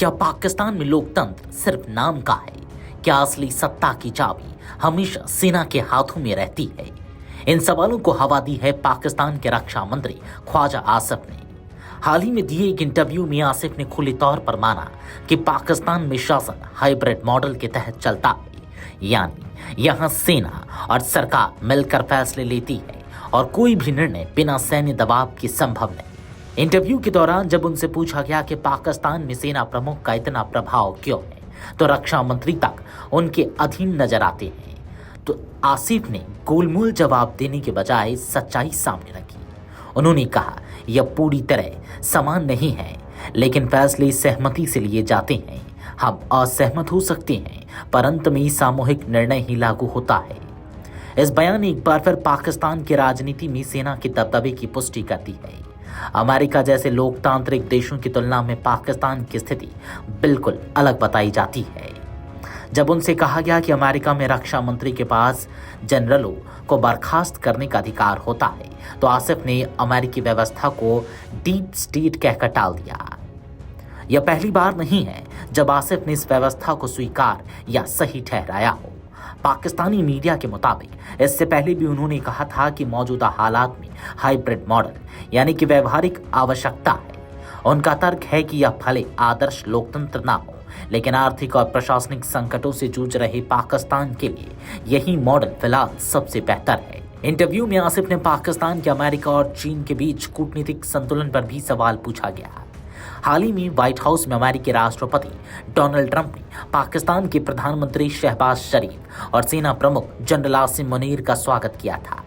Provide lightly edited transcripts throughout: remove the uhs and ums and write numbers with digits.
क्या पाकिस्तान में लोकतंत्र सिर्फ नाम का है? क्या असली सत्ता की चाबी हमेशा सेना के हाथों में रहती है? इन सवालों को हवा दी है पाकिस्तान के रक्षा मंत्री ख्वाजा आसिफ ने। हाल ही में दिए एक इंटरव्यू में आसिफ ने खुले तौर पर माना कि पाकिस्तान में शासन हाइब्रिड मॉडल के तहत चलता है, यानी यहां सेना और सरकार मिलकर फैसले लेती है और कोई भी निर्णय बिना सैन्य दबाव के संभव नहीं। इंटरव्यू के दौरान जब उनसे पूछा गया कि पाकिस्तान में सेना प्रमुख का इतना प्रभाव क्यों है, तो रक्षा मंत्री तक उनके अधीन नजर आते हैं, तो आसिफ ने गोलमोल जवाब देने के बजाय सच्चाई सामने रखी। उन्होंने कहा, यह पूरी तरह समान नहीं है, लेकिन फैसले सहमति से लिए जाते हैं। हम असहमत हो सकते हैं, पर अंत में सामूहिक निर्णय ही लागू होता है। इस बयान ने एक बार फिर पाकिस्तान की राजनीति में सेना के दबदबे की पुष्टि करती है। अमेरिका जैसे लोकतांत्रिक देशों की तुलना में पाकिस्तान की स्थिति बिल्कुल अलग बताई जाती है। जब उनसे कहा गया कि अमेरिका में रक्षा मंत्री के पास जनरलों को बर्खास्त करने का अधिकार होता है, तो आसिफ ने अमेरिकी व्यवस्था को डीप स्टेट कहकर टाल दिया। यह पहली बार नहीं है जब आसिफ ने इस व्यवस्था को स्वीकार या सही ठहराया हो। पाकिस्तानी मीडिया के मुताबिक इससे पहले भी उन्होंने कहा था कि मौजूदा हालात में हाइब्रिड मॉडल यानी कि व्यवहारिक आवश्यकता है। उनका तर्क है कि यह भले आदर्श लोकतंत्र ना हो, लेकिन आर्थिक और प्रशासनिक संकटों से जूझ रहे पाकिस्तान के लिए यही मॉडल फिलहाल सबसे बेहतर है। इंटरव्यू में आसिफ ने पाकिस्तान के अमेरिका और चीन के बीच कूटनीतिक संतुलन पर भी सवाल पूछा गया। हाल ही में व्हाइट हाउस में अमेरिकी राष्ट्रपति डोनाल्ड ट्रंप ने पाकिस्तान के प्रधानमंत्री शहबाज शरीफ और सेना प्रमुख जनरल आसिम मुनीर का स्वागत किया था।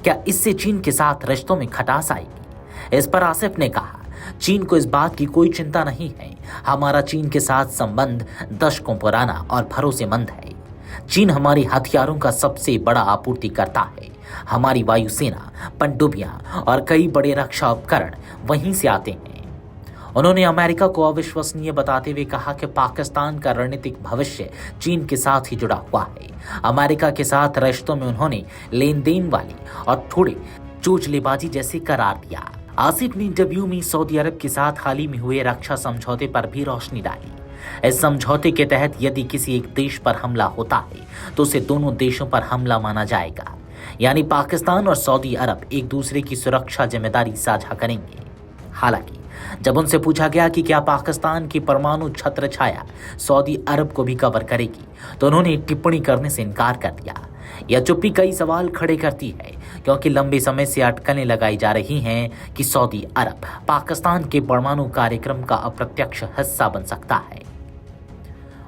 क्या इससे चीन के साथ रिश्तों में खटास आएगी? इस पर आसिफ ने कहा, चीन को इस बात की कोई चिंता नहीं है। हमारा चीन के साथ संबंध दशकों पुराना और भरोसेमंद है। चीन हमारे हथियारों का सबसे बड़ा आपूर्तिकर्ता है। हमारी वायुसेना, पनडुब्बियां और कई बड़े रक्षा उपकरण वहीं से आते हैं। उन्होंने अमेरिका को अविश्वसनीय बताते हुए कहा कि पाकिस्तान का रणनीतिक भविष्य चीन के साथ ही जुड़ा हुआ है। अमेरिका के साथ रिश्तों में उन्होंने लेन देन वाली और थोड़े चोचलेबाजी जैसे करार दिया। आसिफ ने इंटरव्यू में सऊदी अरब के साथ हाल ही में हुए रक्षा समझौते पर भी रोशनी डाली। इस समझौते के तहत यदि किसी एक देश पर हमला होता है, तो उसे दोनों देशों पर हमला माना जाएगा, यानी पाकिस्तान और सऊदी अरब एक दूसरे की सुरक्षा जिम्मेदारी साझा करेंगे। हालांकि जब उनसे पूछा गया कि क्या पाकिस्तान की परमाणु छत्र छाया सऊदी अरब को भी कवर करेगी, तो उन्होंने टिप्पणी करने से इनकार कर दिया। यह चुप्पी कई सवाल खड़े करती है, क्योंकि लंबे समय से अटकलें लगाई जा रही हैं कि सऊदी अरब पाकिस्तान के परमाणु कार्यक्रम का अप्रत्यक्ष हिस्सा बन सकता है।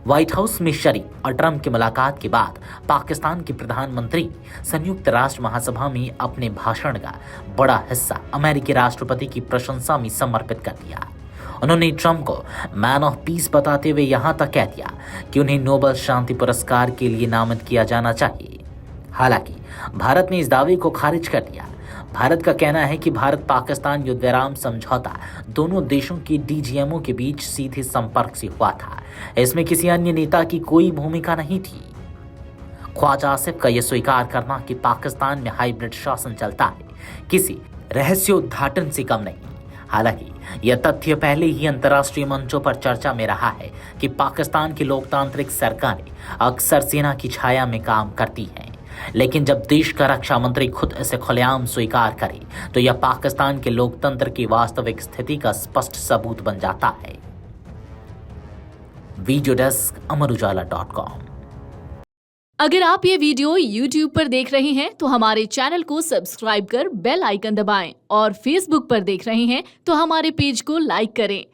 व्हाइट हाउस में शरीफ और ट्रंप की मुलाकात के बाद पाकिस्तान के प्रधानमंत्री ने संयुक्त राष्ट्र महासभा में अपने भाषण का बड़ा हिस्सा अमेरिकी राष्ट्रपति की प्रशंसा में समर्पित कर दिया। उन्होंने ट्रंप को मैन ऑफ पीस बताते हुए यहां तक कह दिया कि उन्हें नोबेल शांति पुरस्कार के लिए नामित किया जाना चाहिए। हालांकि भारत ने इस दावे को खारिज कर दिया। भारत का कहना है कि भारत पाकिस्तान युद्ध विराम समझौता दोनों देशों की डीजीएमओ के बीच सीधे संपर्क से हुआ था। इसमें किसी अन्य नेता की कोई भूमिका नहीं थी। ख्वाजा आसिफ का यह स्वीकार करना कि पाकिस्तान में हाइब्रिड शासन चलता है, किसी रहस्योद्घाटन से कम नहीं। हालांकि यह तथ्य पहले ही अंतर्राष्ट्रीय मंचों पर चर्चा में रहा है कि पाकिस्तान की लोकतांत्रिक सरकारें अक्सर सेना की छाया में काम करती हैं, लेकिन जब देश का रक्षा मंत्री खुद इसे खुलेआम स्वीकार करे, तो यह पाकिस्तान के लोकतंत्र की वास्तविक स्थिति का स्पष्ट सबूत बन जाता है। Video desk amarujala dot com. अगर आप ये वीडियो YouTube पर देख रहे हैं तो हमारे चैनल को सब्सक्राइब कर बेल आइकन दबाएं, और Facebook पर देख रहे हैं तो हमारे पेज को लाइक करें।